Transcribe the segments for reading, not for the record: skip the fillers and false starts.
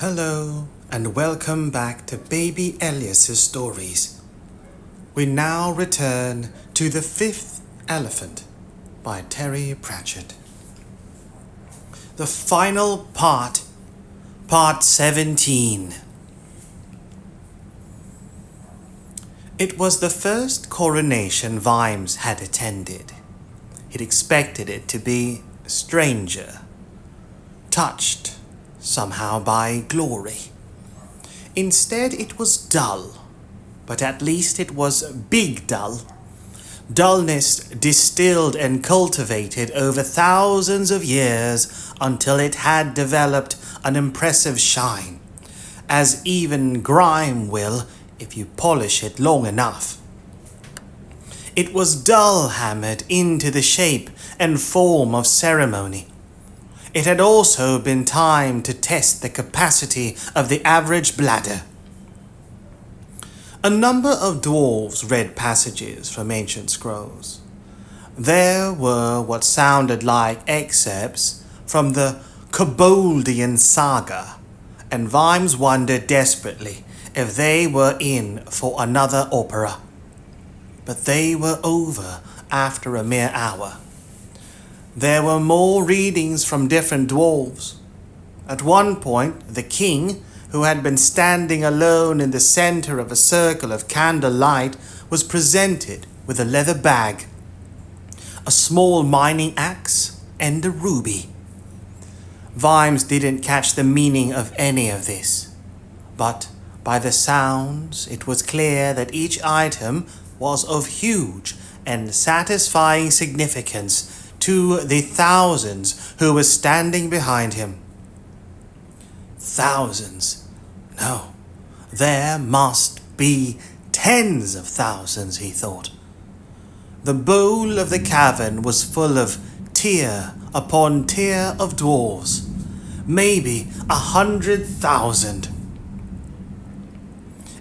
Hello, and welcome back to Baby Elias's stories. We now return to The Fifth Elephant by Terry Pratchett. The final part, Part 17. It was the first coronation Vimes had attended. He'd expected it to be stranger, touched somehow by glory. Instead, it was dull, but at least it was big dull. Dullness distilled and cultivated over thousands of years until it had developed an impressive shine, as even grime will if you polish it long enough. It was dull hammered into the shape and form of ceremony. It had also been time to test the capacity of the average bladder. A number of dwarves read passages from ancient scrolls. There were what sounded like excerpts from the Koboldian saga, and Vimes wondered desperately if they were in for another opera. But they were over after a mere hour. There were more readings from different dwarves. At one point, the king, who had been standing alone in the center of a circle of candlelight, was presented with a leather bag, a small mining axe, and a ruby. Vimes didn't catch the meaning of any of this, but by the sounds, it was clear that each item was of huge and satisfying significance to the thousands who were standing behind him. Thousands? No, there must be tens of thousands, he thought. The bowl of the cavern was full of tier upon tier of dwarves, maybe 100,000.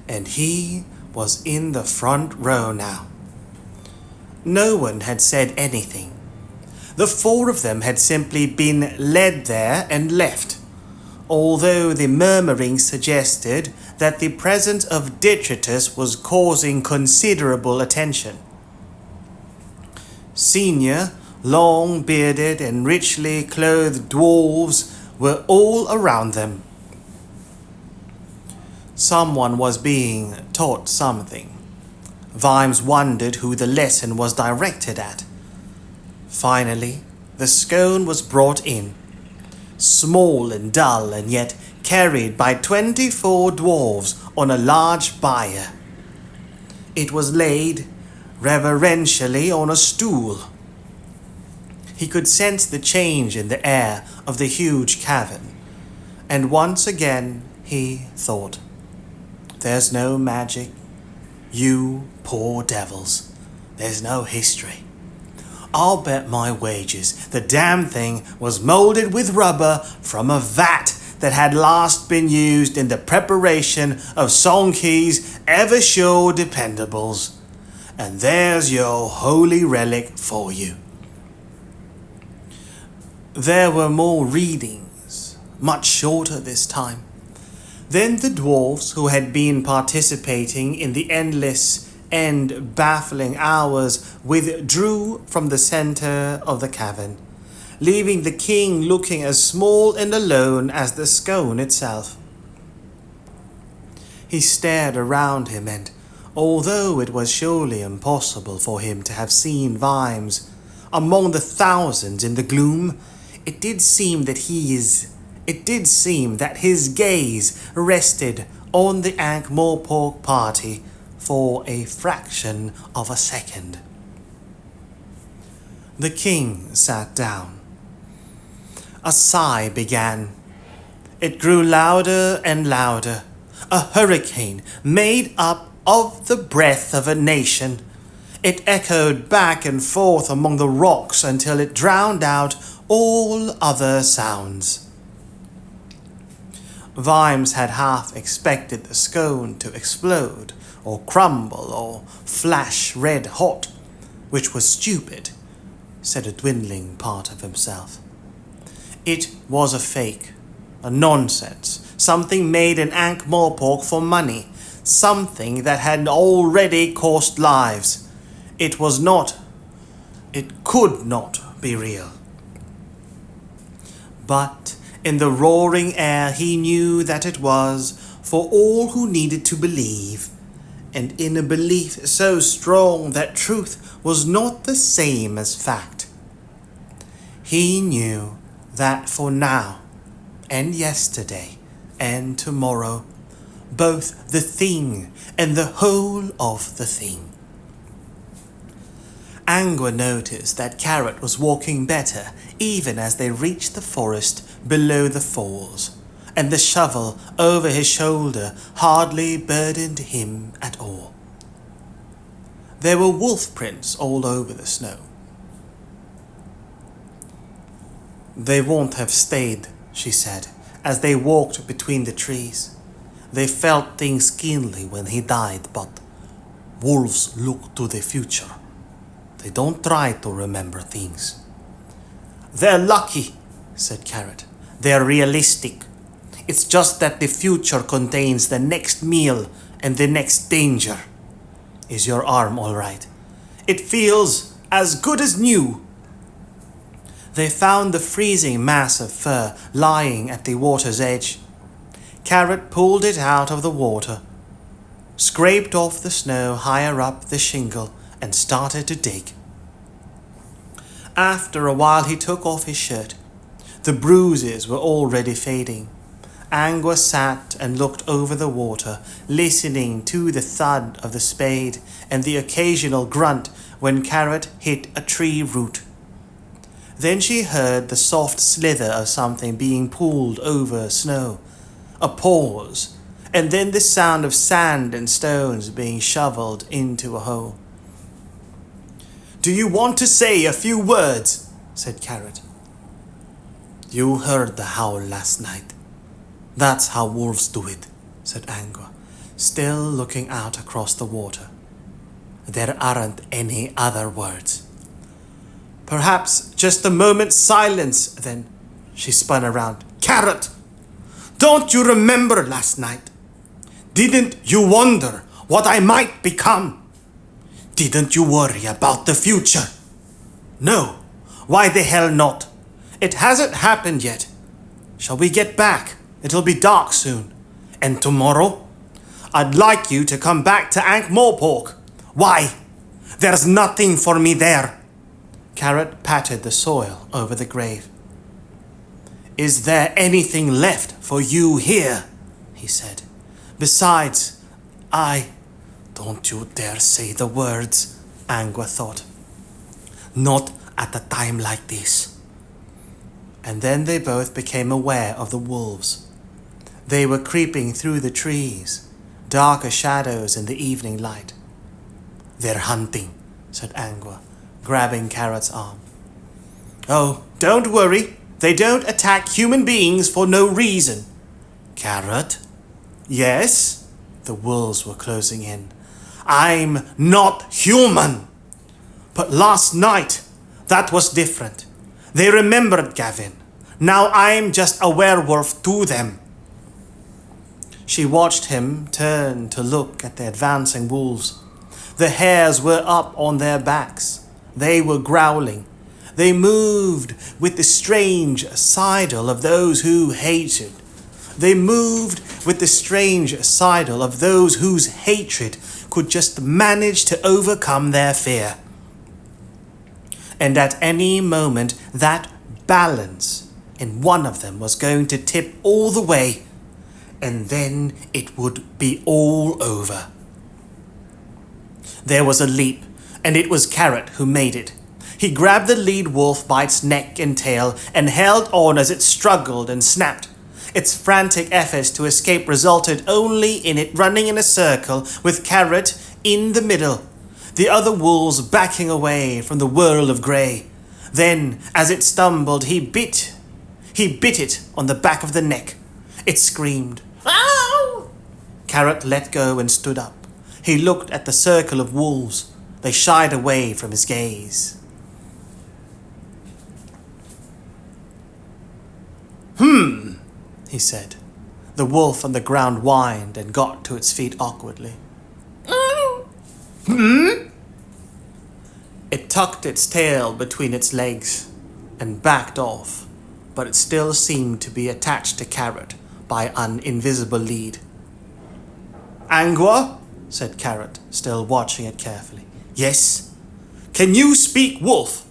And he was in the front row now. No one had said anything. The four of them had simply been led there and left, although the murmuring suggested that the presence of detritus was causing considerable attention. Senior, long-bearded and richly clothed dwarves were all around them. Someone was being taught something. Vimes wondered who the lesson was directed at. Finally, the scone was brought in, small and dull and yet carried by 24 dwarves on a large bier. It was laid reverentially on a stool. He could sense the change in the air of the huge cavern, and once again he thought, "There's no magic, you poor devils. There's no history. I'll bet my wages the damn thing was molded with rubber from a vat that had last been used in the preparation of Sonki's ever-sure dependables. And there's your holy relic for you." There were more readings, much shorter this time. Then the dwarves who had been participating in the endless and baffling hours withdrew from the center of the cavern, leaving the king looking as small and alone as the scone itself. He stared around him, and although it was surely impossible for him to have seen Vimes among the thousands in the gloom, it did seem that his gaze rested on the Ankh-Morpork party for a fraction of a second. The king sat down. A sigh began. It grew louder and louder, a hurricane made up of the breath of a nation. It echoed back and forth among the rocks until it drowned out all other sounds. Vimes had half expected the scone to explode, or crumble, or flash red hot, which was stupid, said a dwindling part of himself. It was a fake, a nonsense, something made in Ankh-Morpork for money, something that had already cost lives. It could not be real. But in the roaring air he knew that it was, for all who needed to believe, and in a belief so strong that truth was not the same as fact. He knew that for now, and yesterday, and tomorrow, both the thing and the whole of the thing. Angua noticed that Carrot was walking better even as they reached the forest below the falls, and the shovel over his shoulder hardly burdened him at all. There were wolf prints all over the snow. "They won't have stayed," she said, as they walked between the trees. "They felt things keenly when he died, but wolves look to the future. They don't try to remember things." "They're lucky," said Carrot. "They're realistic. It's just that the future contains the next meal and the next danger. Is your arm all right? It feels as good as new." They found the freezing mass of fur lying at the water's edge. Carrot pulled it out of the water, scraped off the snow higher up the shingle, and started to dig. After a while he took off his shirt. The bruises were already fading. Angua sat and looked over the water, listening to the thud of the spade and the occasional grunt when Carrot hit a tree root. Then she heard the soft slither of something being pulled over snow, a pause, and then the sound of sand and stones being shoveled into a hole. "Do you want to say a few words?" said Carrot. "You heard the howl last night. That's how wolves do it," said Angua, still looking out across the water. "There aren't any other words." "Perhaps just a moment's silence, then." She spun around. "Carrot! Don't you remember last night? Didn't you wonder what I might become? Didn't you worry about the future? No, why the hell not? It hasn't happened yet. Shall we get back? It'll be dark soon. And tomorrow? I'd like you to come back to Ankh-Morpork. Why? There's nothing for me there." Carrot patted the soil over the grave. "Is there anything left for you here?" he said. "Besides, Don't you dare say the words," Angua thought. "Not at a time like this." And then they both became aware of the wolves. They were creeping through the trees, darker shadows in the evening light. "They're hunting," said Angua, grabbing Carrot's arm. "Oh, don't worry. They don't attack human beings for no reason." "Carrot?" "Yes?" The wolves were closing in. "I'm not human. But last night, that was different. They remembered Gavin. Now I'm just a werewolf to them." She watched him turn to look at the advancing wolves. The hairs were up on their backs. They were growling. They moved with the strange sidle of those who hated. They moved with the strange sidle of those whose hatred could just manage to overcome their fear. And at any moment, that balance in one of them was going to tip all the way, and then it would be all over. There was a leap, and it was Carrot who made it. He grabbed the lead wolf by its neck and tail and held on as it struggled and snapped. Its frantic efforts to escape resulted only in it running in a circle with Carrot in the middle, the other wolves backing away from the whirl of grey. Then, as it stumbled, he bit it on the back of the neck. It screamed, "Ow!" Carrot let go and stood up. He looked at the circle of wolves. They shied away from his gaze. He said. The wolf on the ground whined and got to its feet awkwardly. It tucked its tail between its legs and backed off, but it still seemed to be attached to Carrot by an invisible lead. Angua, said Carrot, still watching it carefully. Yes? Can you speak wolf?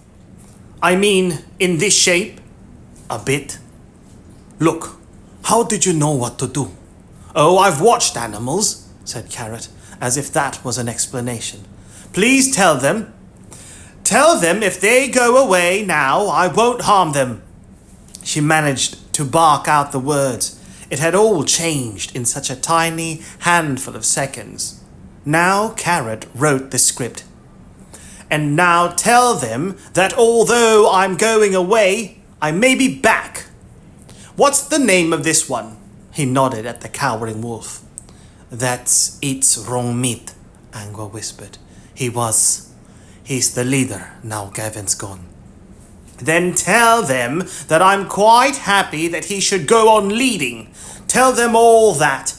I mean, in this shape? A bit. Look, how did you know what to do? Oh, I've watched animals, said Carrot, as if that was an explanation. Please tell them. Tell them if they go away now, I won't harm them. She managed to bark out the words. It had all changed in such a tiny handful of seconds. Now Carrot wrote the script. And now tell them that although I'm going away, I may be back. What's the name of this one? He nodded at the cowering wolf. That's It's Wrong Meat, Angua whispered. He's the leader, now Gavin's gone. Then tell them that I'm quite happy that he should go on leading. Tell them all that.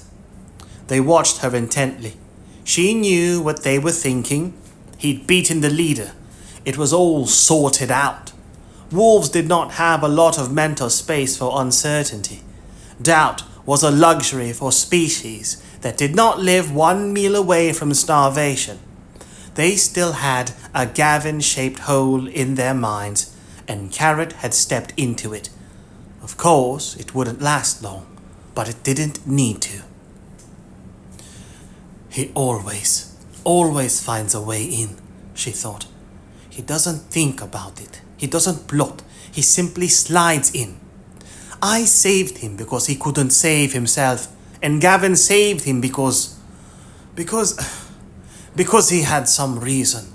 They watched her intently. She knew what they were thinking. He'd beaten the leader. It was all sorted out. Wolves did not have a lot of mental space for uncertainty. Doubt was a luxury for species that did not live one meal away from starvation. They still had a Gavin-shaped hole in their minds, and Carrot had stepped into it. Of course, it wouldn't last long, but it didn't need to. He always finds a way in, she thought. He doesn't think about it. He doesn't plot. He simply slides in. I saved him because he couldn't save himself, and Gavin saved him because he had some reason,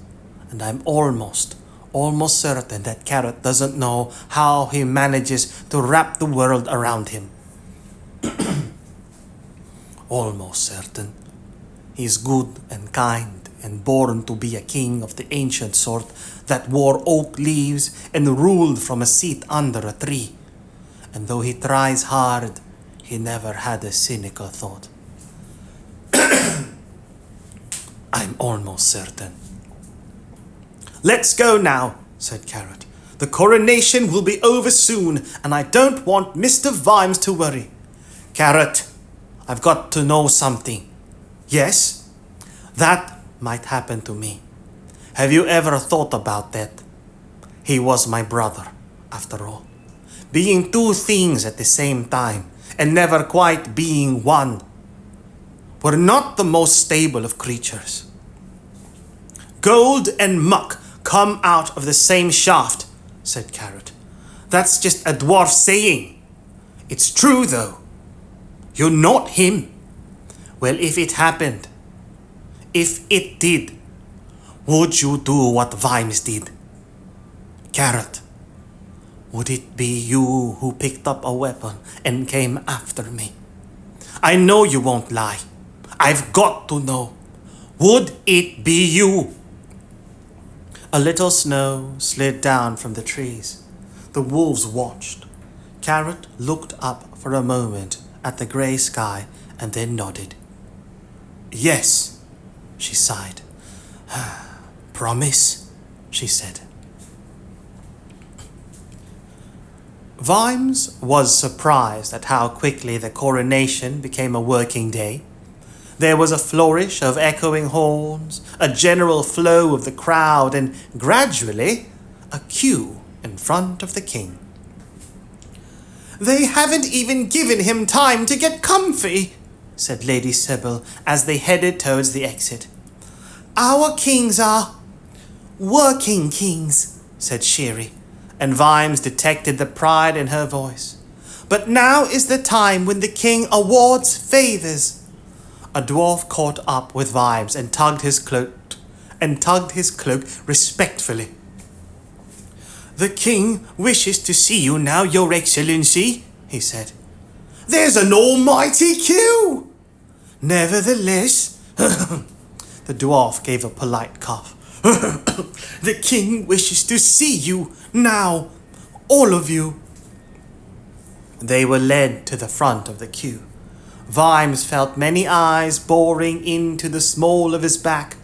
and I'm almost certain that Carrot doesn't know how he manages to wrap the world around him. Almost certain. He's good and kind and born to be a king of the ancient sort that wore oak leaves and ruled from a seat under a tree. And though he tries hard, he never had a cynical thought. I'm almost certain. Let's go now, said Carrot. The coronation will be over soon, and I don't want Mr. Vimes to worry. Carrot, I've got to know something. Yes? That might happen to me. Have you ever thought about that? He was my brother, after all. Being two things at the same time, and never quite being one. We're not the most stable of creatures. Gold and muck come out of the same shaft, said Carrot. That's just a dwarf saying. It's true, though. You're not him. Well, if it happened, if it did, would you do what Vimes did? Carrot, would it be you who picked up a weapon and came after me? I know you won't lie. I've got to know. Would it be you? A little snow slid down from the trees. The wolves watched. Carrot looked up for a moment at the grey sky and then nodded. Yes, she sighed. Promise, she said. Vimes was surprised at how quickly the coronation became a working day. There was a flourish of echoing horns, a general flow of the crowd, and gradually a queue in front of the king. They haven't even given him time to get comfy, said Lady Sybil as they headed towards the exit. Our kings are working kings, said Sherry, and Vimes detected the pride in her voice. But now is the time when the king awards favors. A dwarf caught up with Vimes and tugged his cloak respectfully. The king wishes to see you now, your excellency, he said. There's an almighty queue! Nevertheless, the dwarf gave a polite cough. The king wishes to see you now, all of you. They were led to the front of the queue. Vimes felt many eyes boring into the small of his back.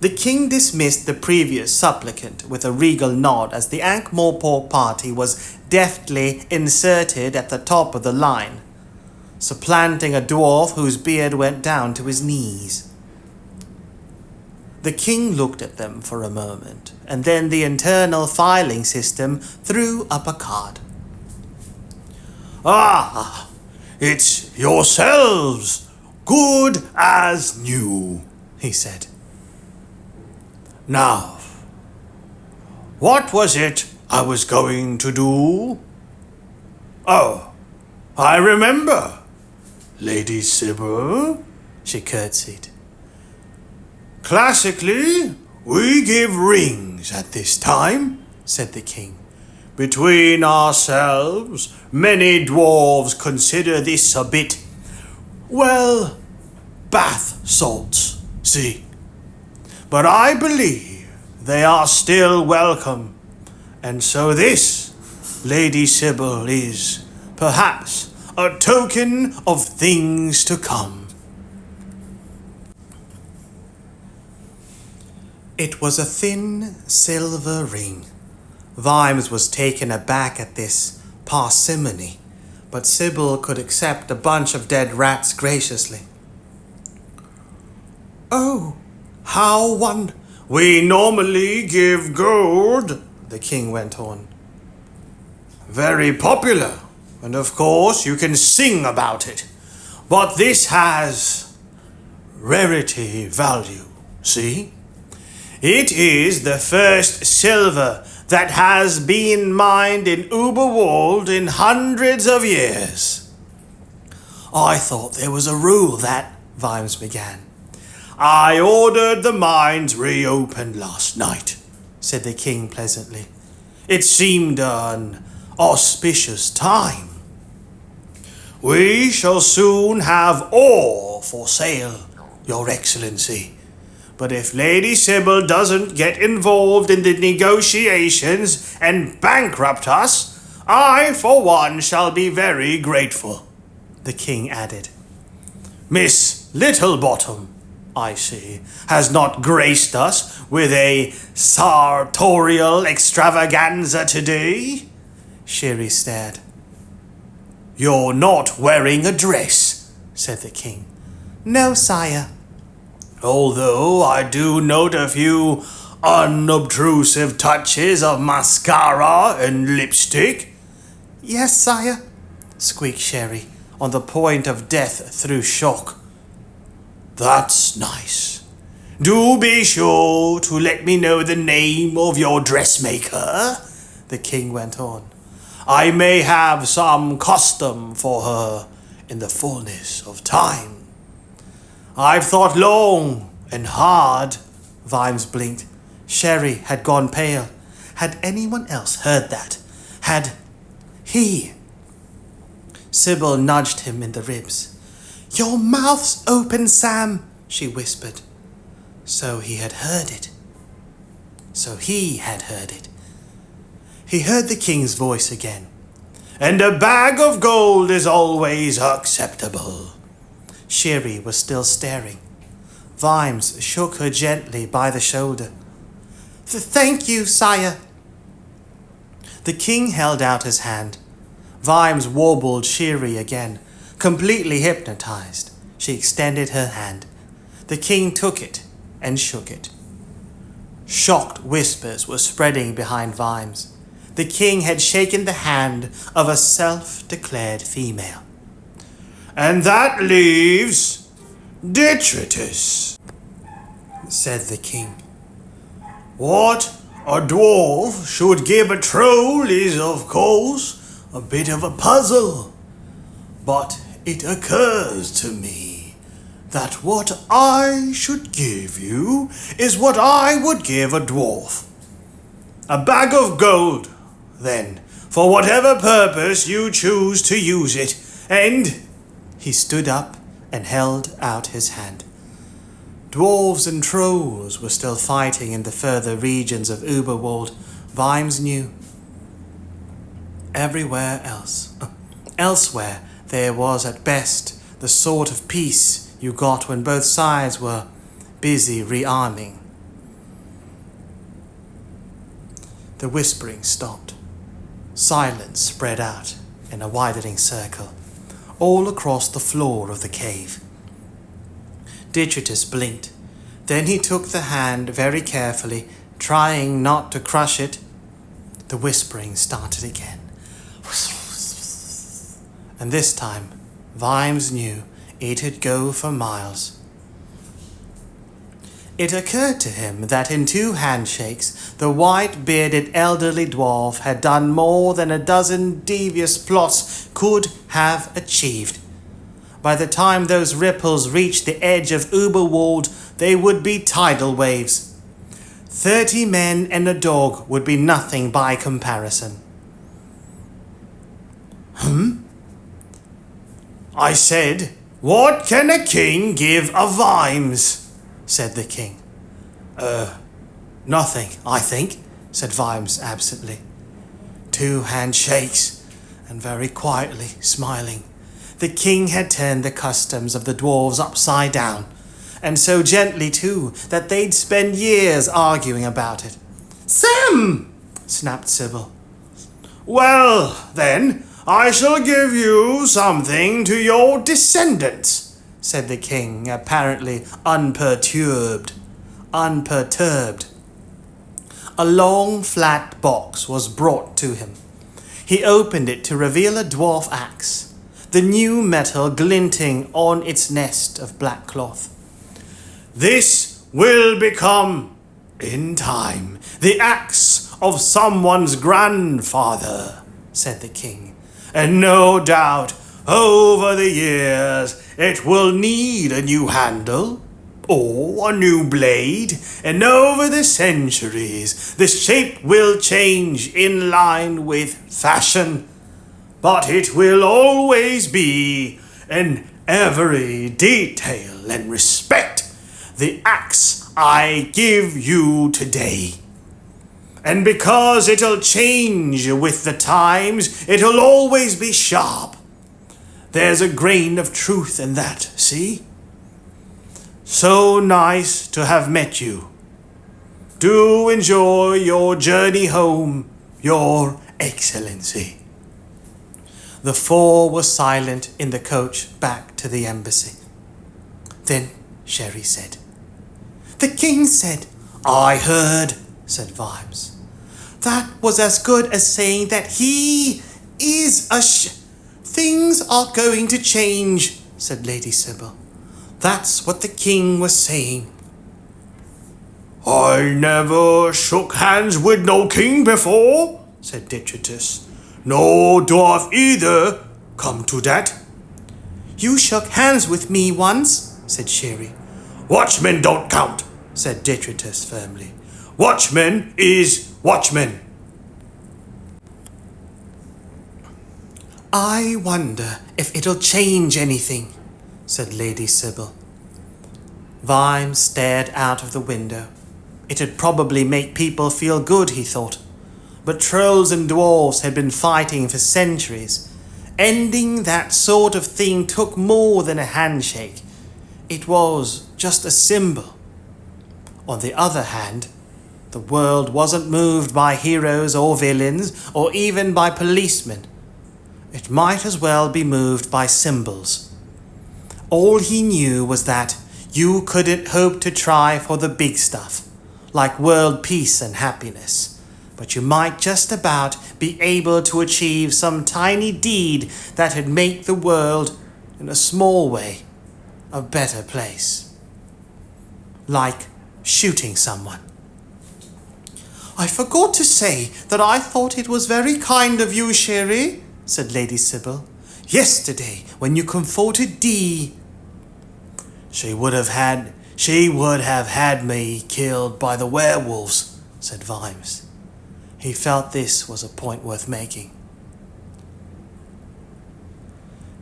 The king dismissed the previous supplicant with a regal nod as the Ankh-Morpork party was deftly inserted at the top of the line, supplanting a dwarf whose beard went down to his knees. The king looked at them for a moment, and then the internal filing system threw up a card. "Ah, it's yourselves, good as new," he said. "Now, what was it I was going to do? Oh, I remember. Lady Sybil," she curtsied. "Classically, we give rings at this time," said the king. "Between ourselves, many dwarves consider this a bit, well, bath salts, see? But I believe they are still welcome, and so this, Lady Sybil, is perhaps a token of things to come." It was a thin silver ring. Vimes was taken aback at this parsimony, but Sybil could accept a bunch of dead rats graciously. "Oh, how we normally give gold," the king went on. "Very popular, and of course you can sing about it. But this has rarity value, see? It is the first silver that has been mined in Uberwald in hundreds of years." "I thought there was a rule that," Vimes began. "I ordered the mines reopened last night," said the king pleasantly. "It seemed an auspicious time. We shall soon have ore for sale, Your Excellency. But if Lady Sybil doesn't get involved in the negotiations and bankrupt us, I, for one, shall be very grateful," the king added. "Miss Littlebottom, I see, has not graced us with a sartorial extravaganza today." Sherry stared. "You're not wearing a dress," said the king. "No, sire." "Although I do note a few unobtrusive touches of mascara and lipstick." "Yes, sire," squeaked Sherry, on the point of death through shock. "That's nice. Do be sure to let me know the name of your dressmaker," the king went on. "I may have some custom for her in the fullness of time." "I've thought long and hard," Vimes blinked. Sherry had gone pale. Had anyone else heard that? Had he? Sybil nudged him in the ribs. "Your mouth's open, Sam," she whispered. So he had heard it. He heard the king's voice again. "And a bag of gold is always acceptable." Sherry was still staring. Vimes shook her gently by the shoulder. "Thank you, sire." The king held out his hand. Vimes warbled Sherry again. Completely hypnotized, she extended her hand. The king took it and shook it. Shocked whispers were spreading behind Vimes. The king had shaken the hand of a self-declared female. "And that leaves detritus," said the king. "What a dwarf should give a troll is, of course, a bit of a puzzle. But it occurs to me that what I should give you is what I would give a dwarf. A bag of gold, then, for whatever purpose you choose to use it, and..." He stood up and held out his hand. Dwarves and trolls were still fighting in the further regions of Uberwald, Vimes knew. Elsewhere, there was at best The sort of peace you got when both sides were busy rearming. The whispering stopped. Silence spread out in a widening circle, all across the floor of the cave. Detritus blinked. Then he took the hand very carefully, trying not to crush it. The whispering started again. And this time, Vimes knew it'd go for miles. It occurred to him that in 2 handshakes, the white-bearded elderly dwarf had done more than a dozen devious plots could have achieved. By the time those ripples reached the edge of Uberwald, they would be tidal waves. 30 men and a dog would be nothing by comparison. I said, what can a king give a Vimes? Said the king. Nothing, I think, said Vimes absently. 2 handshakes, and very quietly smiling. The king had turned the customs of the dwarves upside down, and so gently too that they'd spend years arguing about it. Sam! Snapped Sybil. Well, then, I shall give you something to your descendants, said the king, apparently unperturbed. A long, flat box was brought to him. He opened it to reveal a dwarf axe, the new metal glinting on its nest of black cloth. This will become, in time, the axe of someone's grandfather, said the king, and no doubt, over the years, it will need a new handle or a new blade, and over the centuries, the shape will change in line with fashion. But it will always be, in every detail and respect, the axe I give you today. And because it'll change with the times, it'll always be sharp. There's a grain of truth in that, see? So nice to have met you. Do enjoy your journey home, Your Excellency. The 4 were silent in the coach back to the embassy. Then Sherry said, "The king said." "I heard," said Vimes. "That was as good as saying that he is a Things are going to change," said Lady Sybil. "That's what the king was saying." "I never shook hands with no king before," said Detritus. "No dwarf either, come to that." "You shook hands with me once," said Sherry. "Watchmen don't count," said Detritus firmly. "Watchman is watchman." "I wonder if it'll change anything," said Lady Sybil. Vimes stared out of the window. It'd probably make people feel good, he thought. But trolls and dwarves had been fighting for centuries. Ending that sort of thing took more than a handshake. It was just a symbol. On the other hand, the world wasn't moved by heroes or villains, or even by policemen. It might as well be moved by symbols. All he knew was that you couldn't hope to try for the big stuff, like world peace and happiness, but you might just about be able to achieve some tiny deed that'd make the world, in a small way, a better place. Like shooting someone. "I forgot to say that I thought it was very kind of you, Sherry," said Lady Sybil. "Yesterday, when you comforted Dee." She would have had me killed by the werewolves," said Vimes. He felt this was a point worth making.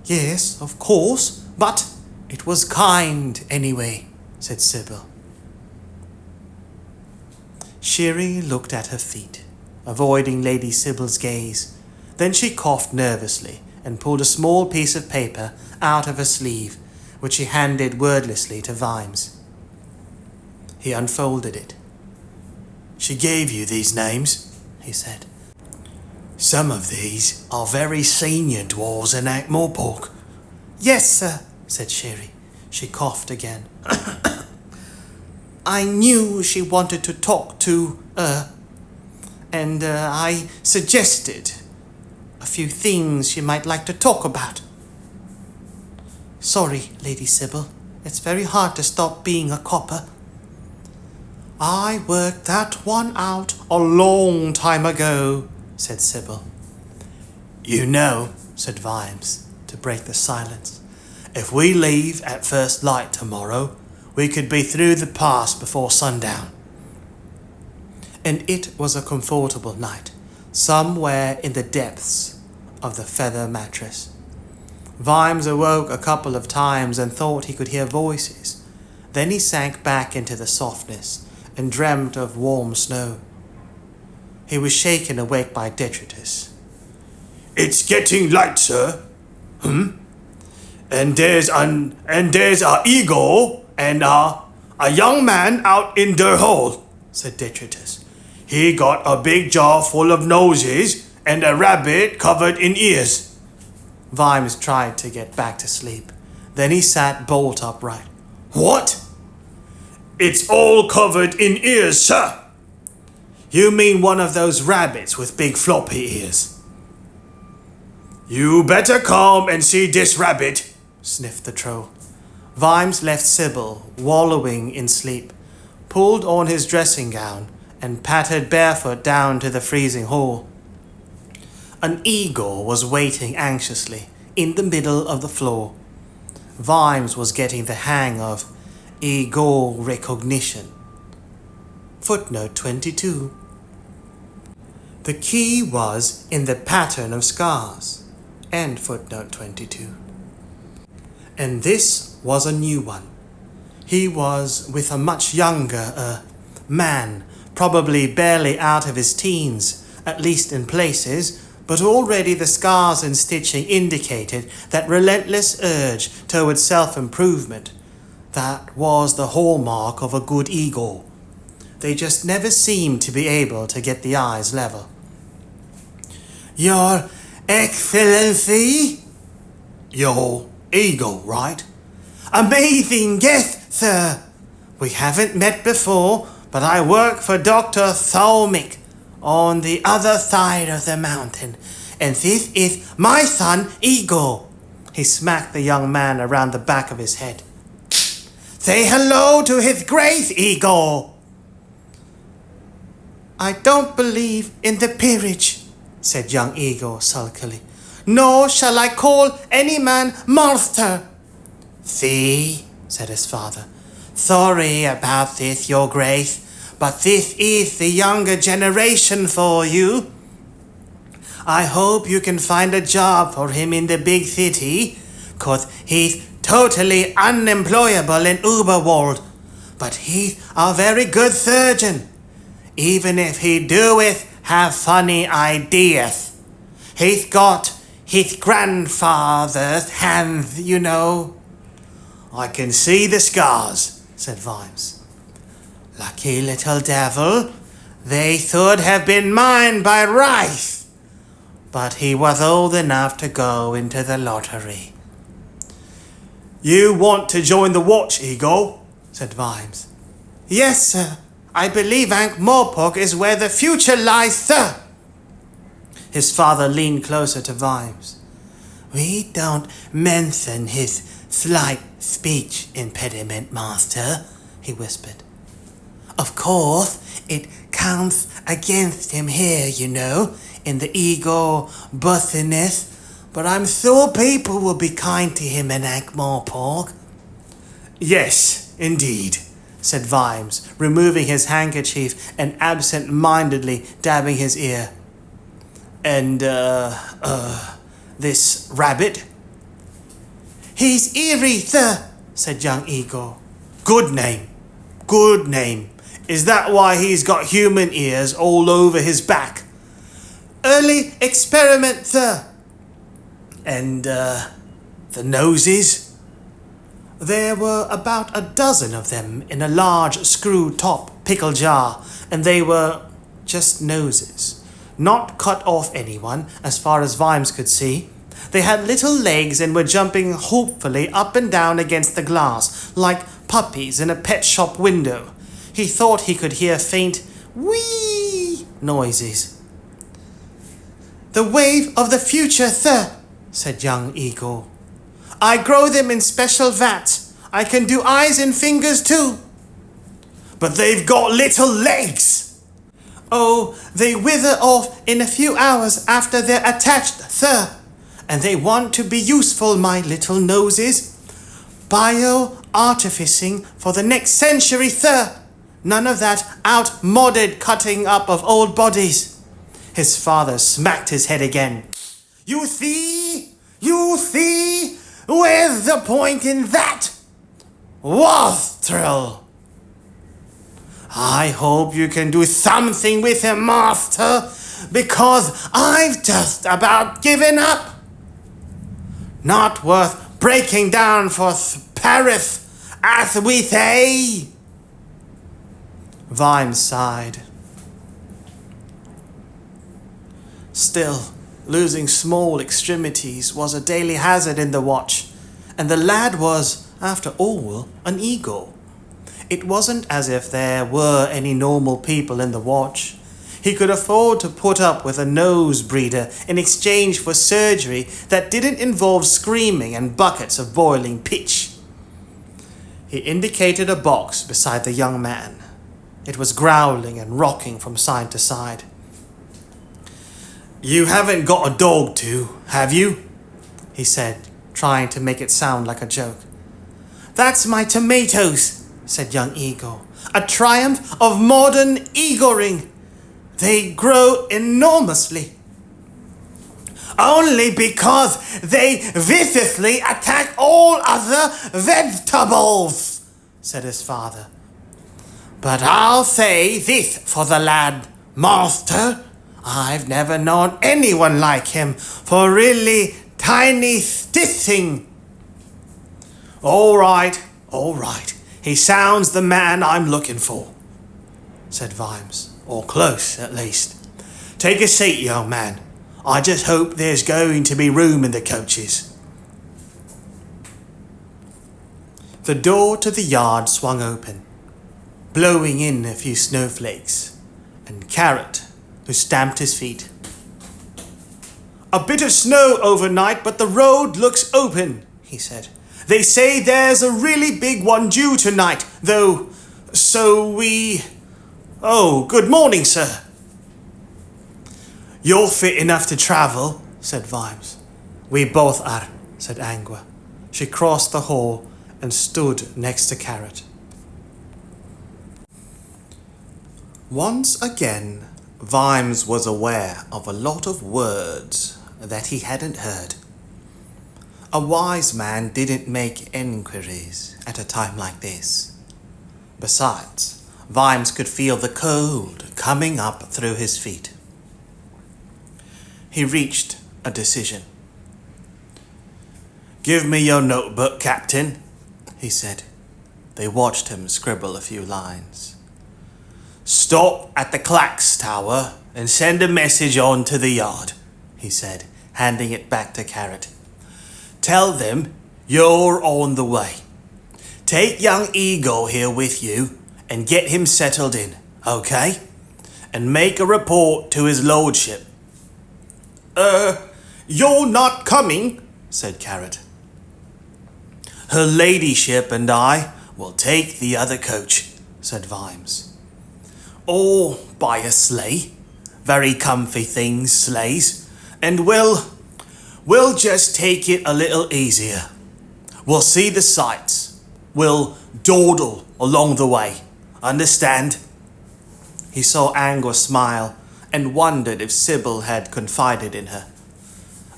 "Yes, of course, but it was kind anyway," said Sybil. Sherry looked at her feet, avoiding Lady Sybil's gaze. Then she coughed nervously and pulled a small piece of paper out of her sleeve, which he handed wordlessly to Vimes. He unfolded it. She gave you these names, he said. Some of these are very senior dwarves in Ankh-Morpork. Yes, sir, said Sherry. She coughed again. I knew she wanted to talk to, and I suggested a few things she might like to talk about. Sorry, Lady Sybil. It's very hard to stop being a copper. I worked that one out a long time ago, said Sybil. You know, said Vimes, to break the silence. If we leave at first light tomorrow, we could be through the pass before sundown. And it was a comfortable night, somewhere in the depths of the feather mattress. Vimes awoke a couple of times and thought he could hear voices. Then he sank back into the softness and dreamt of warm snow. He was shaken awake by detritus. It's getting light, sir. And there's a eagle and a young man out in the hall, said detritus. He got a big jar full of noses and a rabbit covered in ears. Vimes tried to get back to sleep. Then he sat bolt upright. What? It's all covered in ears, sir. You mean one of those rabbits with big floppy ears? You better come and see this rabbit, sniffed the troll. Vimes left Sybil wallowing in sleep, pulled on his dressing gown, and pattered barefoot down to the freezing hall. An eagle was waiting anxiously in the middle of the floor. Vimes was getting the hang of eagle recognition. Footnote 22. The key was in the pattern of scars. End footnote 22. And this was a new one. He was with a much younger man, probably barely out of his teens, at least in places, but already the scars and stitching indicated that relentless urge towards self-improvement. That was the hallmark of a good eagle. They just never seemed to be able to get the eyes level. Your Excellency? Your eagle, right? Amazing guest, sir. We haven't met before, but I work for Dr. Thalmic on the other side of the mountain, and this is my son, Eagle. He smacked the young man around the back of his head. Say hello to His Grace, Eagle. I don't believe in the peerage, said young Eagle sulkily. Nor shall I call any man master. See, said his father. Sorry about this, your grace, but this is the younger generation for you. I hope you can find a job for him in the big city, 'cause he's totally unemployable in Uberwald. But he's a very good surgeon, even if he doeth have funny ideas. He's got his grandfather's hands, you know. I can see the scars, said Vimes. Lucky little devil. They should have been mine by rights. But he was old enough to go into the lottery. You want to join the watch, Eagle? Said Vimes. Yes, sir. I believe Ankh-Morpork is where the future lies, sir. His father leaned closer to Vimes. We don't mention his slight speech impediment, master, he whispered. Of course, it counts against him here, you know, in the ego bussiness, but I'm sure people will be kind to him in Ankh-Morpork. Yes, indeed, said Vimes, removing his handkerchief and absent-mindedly dabbing his ear. And, this rabbit? He's eerie, sir, said young Eagle. Good name. Good name. Is that why he's got human ears all over his back? Early experiment, sir. And, the noses? There were about a dozen of them in a large screw-top pickle jar, and they were just noses. Not cut off anyone, as far as Vimes could see. They had little legs and were jumping hopefully up and down against the glass, like puppies in a pet shop window. He thought he could hear faint wee noises. "The wave of the future, sir," said young Eagle. "I grow them in special vats. I can do eyes and fingers too." "But they've got little legs!" "Oh, they wither off in a few hours after they're attached, sir. And they want to be useful, my little noses. Bio-artificing for the next century, sir. None of that outmoded cutting up of old bodies." His father smacked his head again. You see? Where's the point in that? Wastrel! I hope you can do something with him, master, because I've just about given up. Not worth breaking down for Paris, as we say. Vimes sighed. Still, losing small extremities was a daily hazard in the watch, and the lad was, after all, an eagle. It wasn't as if there were any normal people in the watch. He could afford to put up with a nose breeder in exchange for surgery that didn't involve screaming and buckets of boiling pitch. He indicated a box beside the young man. It was growling and rocking from side to side. "You haven't got a dog too, have you?" he said, trying to make it sound like a joke. "That's my tomatoes," said young Eagle. "A triumph of modern eagling. They grow enormously." "Only because they viciously attack all other vegetables," said his father. "But I'll say this for the lad, master. I've never known anyone like him for really tiny stitching." All right. He sounds the man I'm looking for," said Vimes. "Or close, at least. Take a seat, young man. I just hope there's going to be room in the coaches." The door to the yard swung open, blowing in a few snowflakes, and Carrot, who stamped his feet. "A bit of snow overnight, but the road looks open," he said. "They say there's a really big one due tonight, though, so we... Oh, good morning, sir." "You're fit enough to travel," said Vimes. "We both are," said Angua. She crossed the hall and stood next to Carrot. Once again, Vimes was aware of a lot of words that he hadn't heard. A wise man didn't make enquiries at a time like this. Besides, Vimes could feel the cold coming up through his feet. He reached a decision. "Give me your notebook, Captain," he said. They watched him scribble a few lines. "Stop at the Clacks Tower and send a message on to the yard," he said, handing it back to Carrot. "Tell them you're on the way. Take young Eagle here with you and get him settled in, okay? And make a report to his lordship." You're not coming," said Carrot. "Her ladyship and I will take the other coach," said Vimes. "Or by a sleigh. Very comfy things, sleighs. And we'll just take it a little easier. We'll see the sights. We'll dawdle along the way. Understand?" He saw Angua smile and wondered if Sybil had confided in her.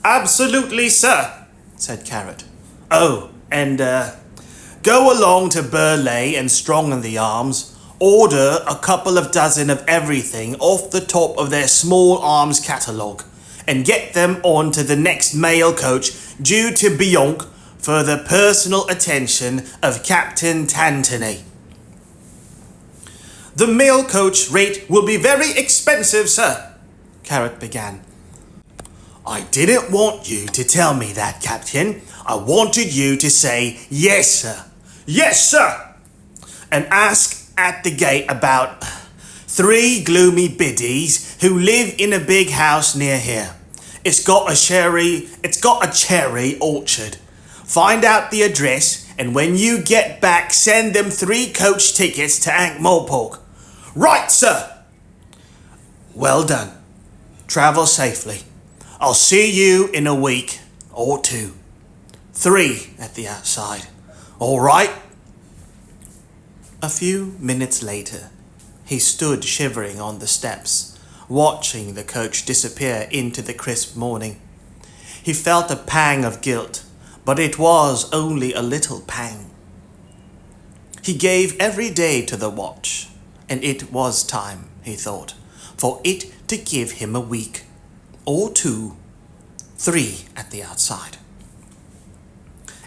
"Absolutely, sir," said Carrot. "Oh, and go along to Burleigh and Strong in the Arms. Order a couple of dozen of everything off the top of their small arms catalogue. and get them on to the next mail coach due to Beyonk for the personal attention of Captain Tantony. The mail coach rate will be very expensive, sir, Carrot began. I didn't want you to tell me that, Captain. I wanted you to say, yes, sir. Yes, sir. And ask at the gate about 3 gloomy biddies who live in a big house near here. It's got a cherry orchard. Find out the address, and when you get back, send them 3 coach tickets to Ankh-Morpork. Right, sir. Well done. Travel safely. I'll see you in a week or 2. 3 at the outside. All right? A few minutes later, he stood shivering on the steps, watching the coach disappear into the crisp morning. He felt a pang of guilt, but it was only a little pang. He gave every day to the watch, and it was time, he thought, for it to give him a week, or 2, 3 at the outside.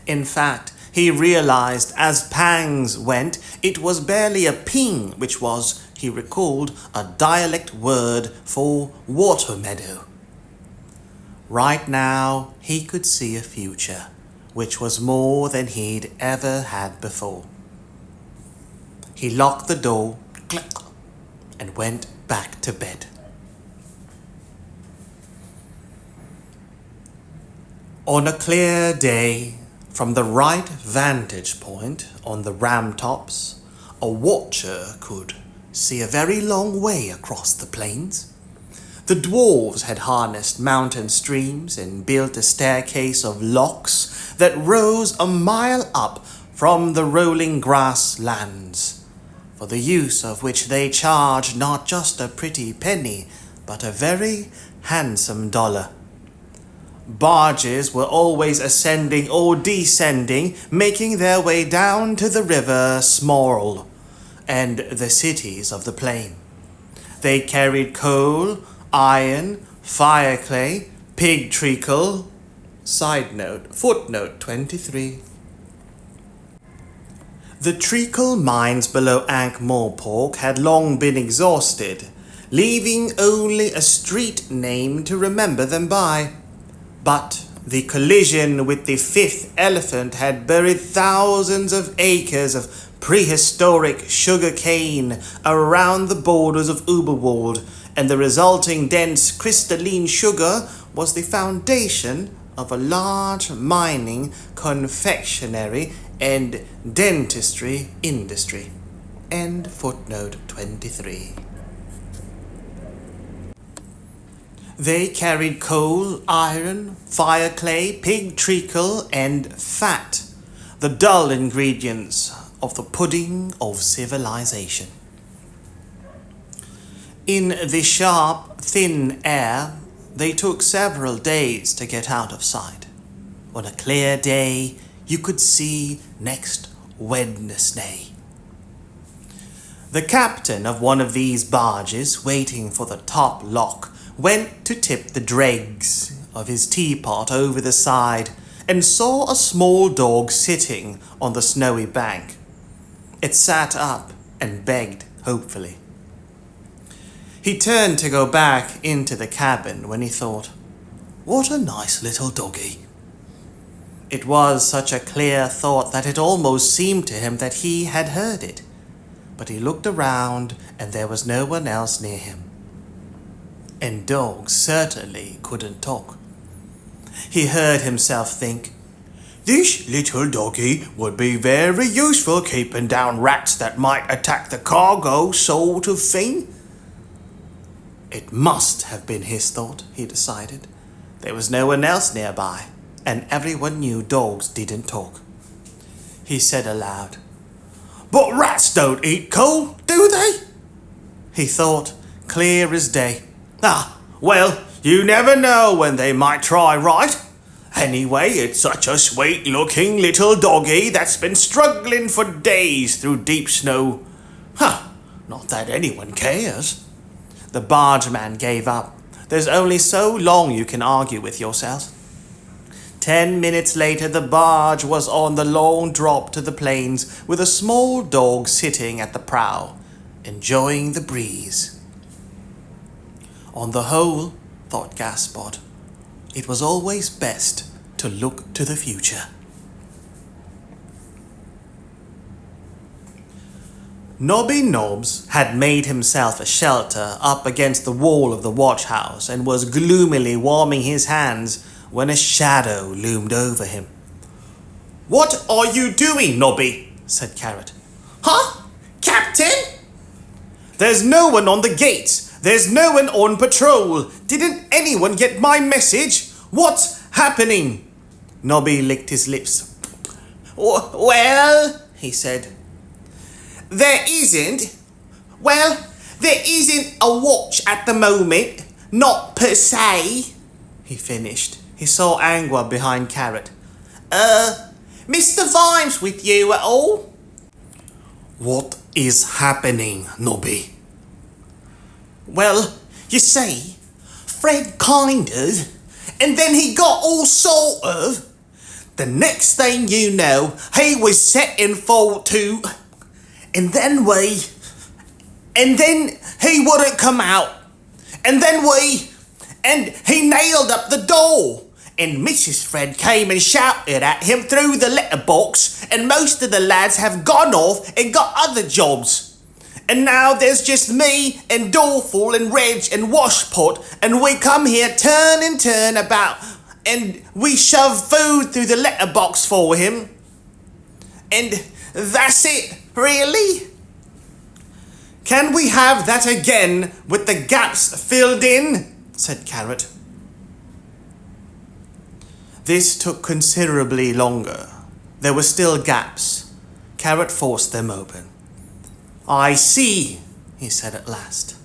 In fact, he realized as pangs went, it was barely a ping, which was, he recalled, a dialect word for water meadow. Right now, he could see a future, which was more than he'd ever had before. He locked the door, click, and went back to bed. On a clear day, from the right vantage point on the ram tops, a watcher could see a very long way across the plains. The dwarves had harnessed mountain streams and built a staircase of locks that rose a mile up from the rolling grasslands, for the use of which they charged not just a pretty penny, but a very handsome $1. Barges were always ascending or descending, making their way down to the river Smorl and the cities of the plain. They carried coal, iron, fireclay, pig treacle. Side note, footnote 23. The treacle mines below Ankh-Morpork had long been exhausted, leaving only a street name to remember them by. But the collision with the 5th elephant had buried thousands of acres of prehistoric sugar cane around the borders of Uberwald, and the resulting dense crystalline sugar was the foundation of a large mining, confectionery, and dentistry industry. End footnote 23. They carried coal, iron, fireclay, pig treacle, and fat, the dull ingredients of the pudding of civilization. In the sharp, thin air, they took several days to get out of sight. On a clear day, you could see next Wednesday. The captain of one of these barges, waiting for the top lock, went to tip the dregs of his teapot over the side and saw a small dog sitting on the snowy bank. It sat up and begged hopefully. He turned to go back into the cabin when he thought, what a nice little doggy. It was such a clear thought that it almost seemed to him that he had heard it. But he looked around and there was no one else near him. And dogs certainly couldn't talk. He heard himself think, this little doggy would be very useful keeping down rats that might attack the cargo, sort of thing. It must have been his thought, he decided. There was no one else nearby, and everyone knew dogs didn't talk. He said aloud, but rats don't eat coal, do they? He thought, clear as day. Ah, well, you never know when they might try, right? Anyway, it's such a sweet-looking little doggy that's been struggling for days through deep snow. Not that anyone cares. The bargeman gave up. There's only so long you can argue with yourself. 10 minutes later, the barge was on the long drop to the plains with a small dog sitting at the prow, enjoying the breeze. On the whole, thought Gaspard, it was always best to look to the future. Nobby Nobbs had made himself a shelter up against the wall of the watch house and was gloomily warming his hands when a shadow loomed over him. "What are you doing, Nobby?" said Carrot. "Huh? Captain?" "There's no one on the gates. There's no one on patrol. Didn't anyone get my message? What's happening?" Nobby licked his lips. "Well," he said, there isn't a watch at the moment, not per se," he finished. He saw Angua behind Carrot. Mr. Vimes with you at all?" "What is happening, Nobby?" "Well, you see, Fred kind of, and then he got all sort of. The next thing you know, he was setting for to, and then he wouldn't come out, and he nailed up the door, and Mrs. Fred came and shouted at him through the letterbox, and most of the lads have gone off and got other jobs. And now there's just me and Dorful and Reg and Washpot, and we come here turn and turn about, and we shove food through the letterbox for him. And that's it, really." "Can we have that again with the gaps filled in?" said Carrot. This took considerably longer. There were still gaps. Carrot forced them open. "I see," he said at last.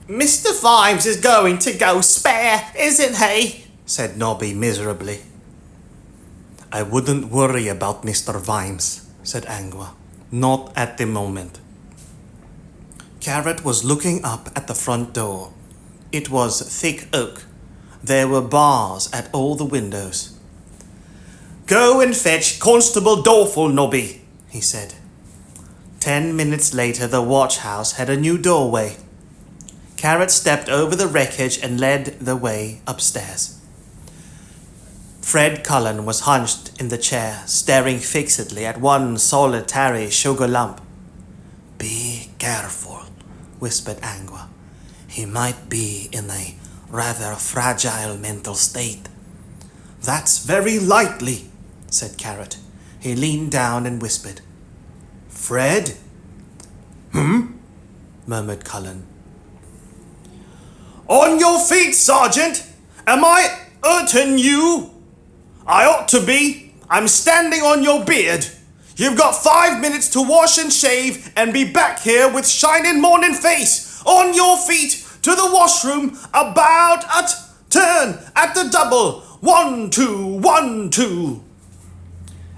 "Mr. Vimes is going to go spare, isn't he?" said Nobby miserably. "I wouldn't worry about Mr. Vimes," said Angua. "Not at the moment." Carrot was looking up at the front door. It was thick oak. There were bars at all the windows. "Go and fetch Constable Dorful, Nobby," he said. 10 minutes later, the watch house had a new doorway. Carrot stepped over the wreckage and led the way upstairs. Fred Cullen was hunched in the chair, staring fixedly at one solitary sugar lump. "Be careful," whispered Angua. "He might be in a rather fragile mental state." "That's very likely," said Carrot. He leaned down and whispered. "Fred?" murmured Cullen. "On your feet, Sergeant! Am I hurting you? I ought to be. I'm standing on your beard. You've got 5 minutes to wash and shave and be back here with shining morning face. On your feet, to the washroom, about at turn, at the double. 1, 2, 1, 2.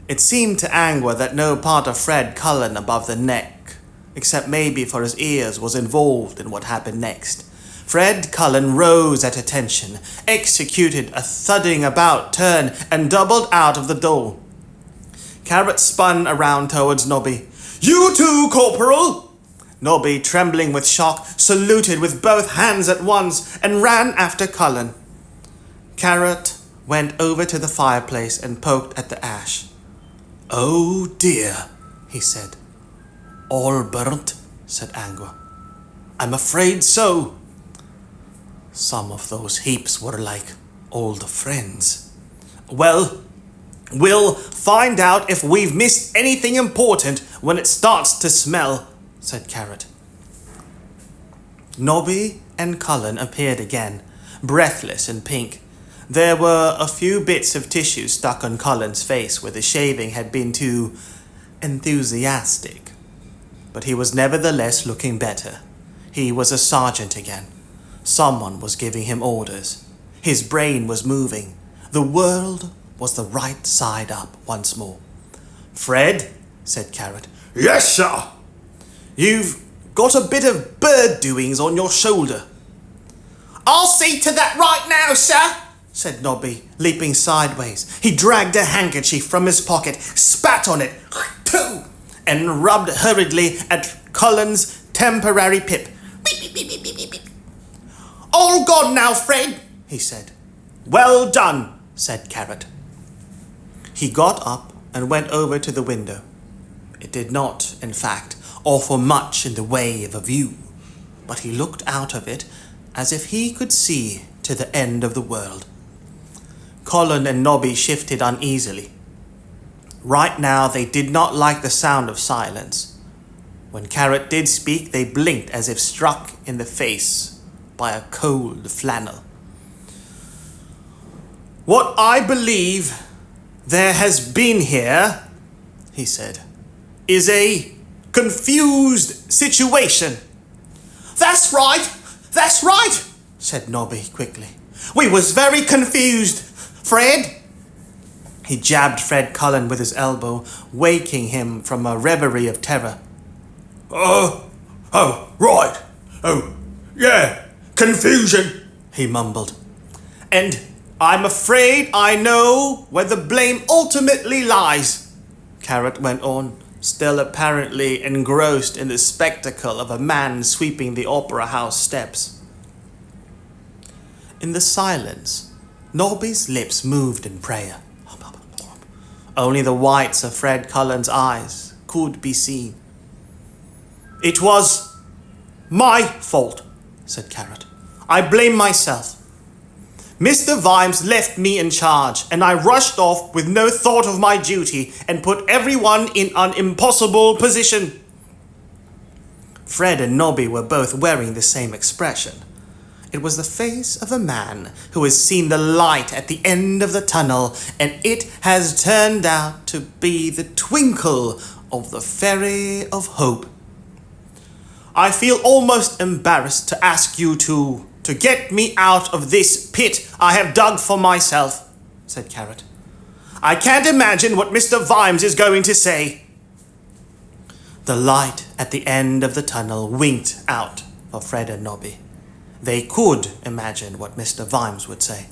It seemed to Angua that no part of Fred Cullen above the neck, except maybe for his ears, was involved in what happened next. Fred Cullen rose at attention, executed a thudding about turn, and doubled out of the door. Carrot spun around towards Nobby. "You too, Corporal!" Nobby, trembling with shock, saluted with both hands at once and ran after Cullen. Carrot went over to the fireplace and poked at the ash. "Oh dear," he said. "All burnt?" said Angua. "I'm afraid so." "Some of those heaps were like old friends." "Well, we'll find out if we've missed anything important when it starts to smell," said Carrot. Nobby and Cullen appeared again, breathless and pink. There were a few bits of tissue stuck on Cullen's face where the shaving had been too enthusiastic. But he was nevertheless looking better. He was a sergeant again. Someone was giving him orders. His brain was moving. The world was the right side up once more. "Fred?" said Carrot. "Yes, sir." "You've got a bit of bird doings on your shoulder." "I'll see to that right now, sir," said Nobby, leaping sideways. He dragged a handkerchief from his pocket, spat on it, and rubbed hurriedly at Cullen's temporary pip. "All gone now, Fred," he said. "Well done," said Carrot. He got up and went over to the window. It did not, in fact, offer much in the way of a view, but he looked out of it as if he could see to the end of the world. Colin and Nobby shifted uneasily. Right now they did not like the sound of silence. When Carrot did speak, they blinked as if struck in the face by a cold flannel. "What I believe there has been here," he said, "is a confused situation." That's right, said Nobby quickly. "We was very confused, Fred." He jabbed Fred Cullen with his elbow, waking him from a reverie of terror. Right. Oh, yeah, confusion," he mumbled. "And I'm afraid I know where the blame ultimately lies," Carrot went on, still apparently engrossed in the spectacle of a man sweeping the opera house steps. In the silence, Nobby's lips moved in prayer. Only the whites of Fred Cullen's eyes could be seen. "It was my fault," said Carrot. "I blame myself. Mr. Vimes left me in charge, and I rushed off with no thought of my duty and put everyone in an impossible position." Fred and Nobby were both wearing the same expression. It was the face of a man who has seen the light at the end of the tunnel, and it has turned out to be the twinkle of the Ferry of Hope. "I feel almost embarrassed to ask you to get me out of this pit I have dug for myself," said Carrot. "I can't imagine what Mr. Vimes is going to say." The light at the end of the tunnel winked out for Fred and Nobby. They could imagine what Mr. Vimes would say.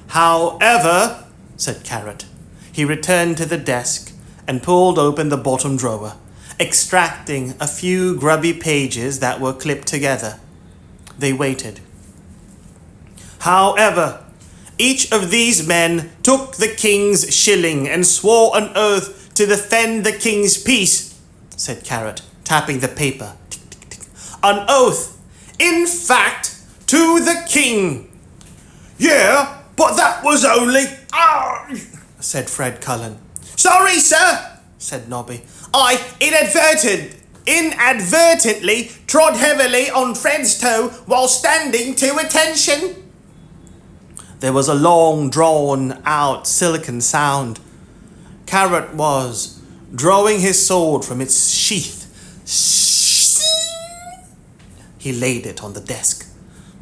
"However," said Carrot, he returned to the desk and pulled open the bottom drawer, extracting a few grubby pages that were clipped together. They waited. "However, each of these men took the king's shilling and swore an oath to defend the king's peace," said Carrot, tapping the paper. "An oath, in fact, to the king." "Yeah, but that was only..." said Fred Cullen. "Sorry, sir," said Nobby. "I inadvertently trod heavily on Fred's toe while standing to attention." There was a long, drawn-out silicon sound. Carrot was drawing his sword from its sheath. He laid it on the desk.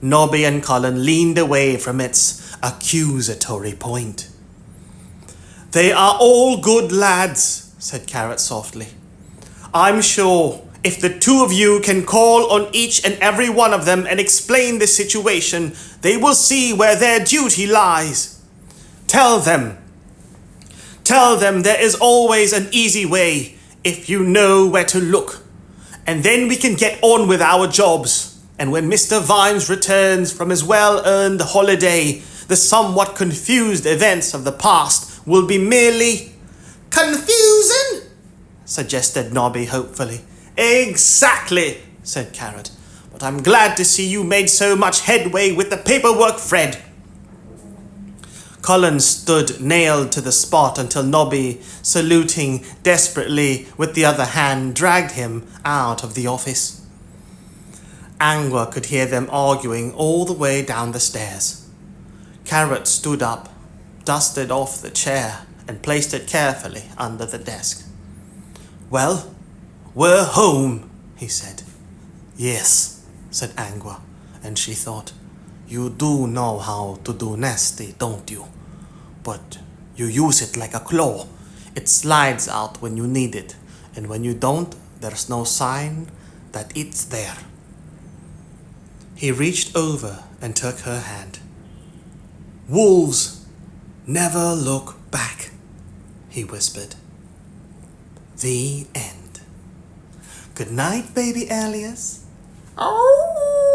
Nobby and Cullen leaned away from its accusatory point. "They are all good lads," said Carrot softly. "I'm sure if the two of you can call on each and every one of them and explain the situation, they will see where their duty lies. Tell them there is always an easy way if you know where to look. And then we can get on with our jobs. And when Mr. Vimes returns from his well-earned holiday, the somewhat confused events of the past will be merely..." "Confusing?" suggested Nobby hopefully. "Exactly," said Carrot. "But I'm glad to see you made so much headway with the paperwork, Fred." Cullen stood nailed to the spot until Nobby, saluting desperately with the other hand, dragged him out of the office. Angua could hear them arguing all the way down the stairs. Carrot stood up, dusted off the chair, and placed it carefully under the desk. "Well, we're home," he said. "Yes," said Angua, and she thought, "You do know how to do nasty, don't you? But you use it like a claw. It slides out when you need it, and when you don't, there's no sign that it's there. He reached over and took her hand. Wolves never look back, he whispered. The end. Good night, baby Alias. Oh.